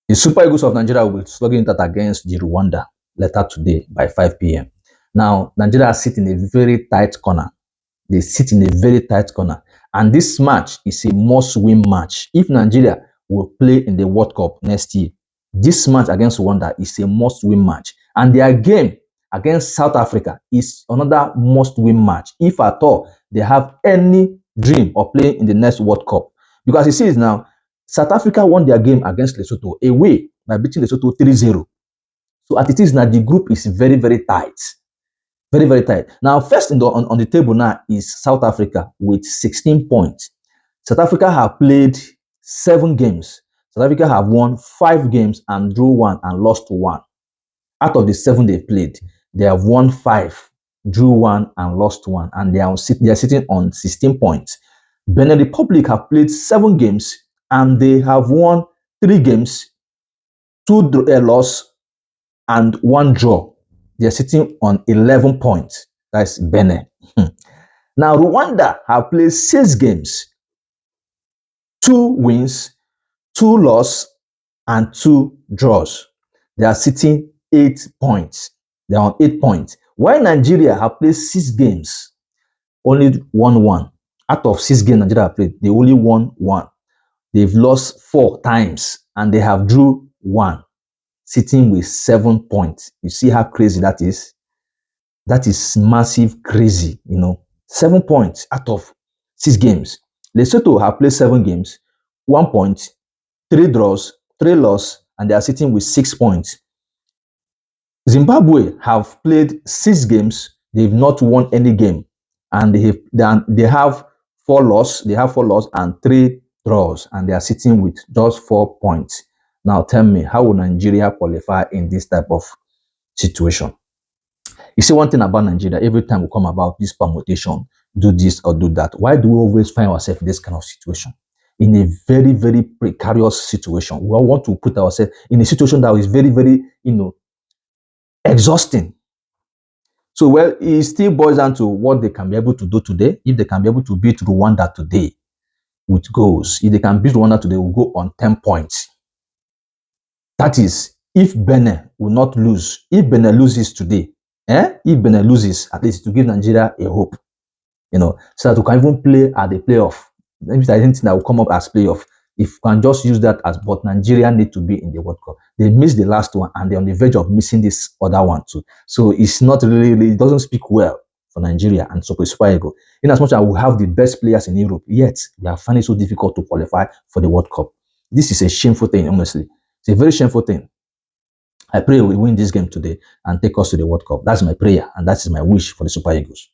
The Super Eagles of Nigeria will be slugging that against the Rwanda later today by 5 p.m. Now, Nigeria sit in a very tight corner. They sit in a very tight corner. And this match is a must-win match. If Nigeria will play in the World Cup next year, this match against Rwanda is a must-win match. And their game against South Africa is another must-win match, if at all they have any dream of playing in the next World Cup. Because you see it now, South Africa won their game against Lesotho away by beating Lesotho 3-0. So as it is now, the group is very, very tight. Very, very tight. Now, first on the table now is South Africa with 16 points. South Africa have played 7 games. South Africa have won 5 games and drew 1 and lost 1. Out of the 7 they played, they have won 5, drew 1 and lost 1, and they are sitting on 16 points. Benin Republic have played 7 games and they have won 3 games, 2 loss and 1 draw. They are sitting on 11 points. That's Benin. Now, Rwanda have played 6 games, 2 wins, 2 losses, and 2 draws. They are sitting 8 points. They are on 8 points. While Nigeria have played 6 games, only won 1. Out of 6 games Nigeria have played, they only won 1. They've lost 4 times and they have drew 1. Sitting with 7 points. You see how crazy that is? That is massive crazy, 7 points out of 6 games. Lesotho have played 7 games, 1 point, 3 draws, 3 losses, and they are sitting with 6 points. Zimbabwe have played 6 games, they've not won any game, and they have 4 losses, and 3 draws, and they are sitting with just 4 points. Now tell me, how will Nigeria qualify in this type of situation? You see, one thing about Nigeria, every time we come about this permutation, do this or do that, why do we always find ourselves in this kind of situation? In a very, very precarious situation. We all want to put ourselves in a situation that is very, very, exhausting. So, well, it still boils down to what they can be able to do today. If they can be able to beat Rwanda today with goals, if they can beat Rwanda today, we'll go on 10 points. That is, if Benin will not lose, if Benin loses today, if Benin loses, at least to give Nigeria a hope, so that we can even play at the playoff. Maybe I think that will come up as playoff. If we can just use that as, but Nigeria need to be in the World Cup. They missed the last one and they're on the verge of missing this other one too. So it's not really, it doesn't speak well for Nigeria and Super Eagles. In as much as we have the best players in Europe, yet we are finding it so difficult to qualify for the World Cup. This is a shameful thing, honestly. It's a very shameful thing. I pray we win this game today and take us to the World Cup. That's my prayer and that is my wish for the Super Eagles.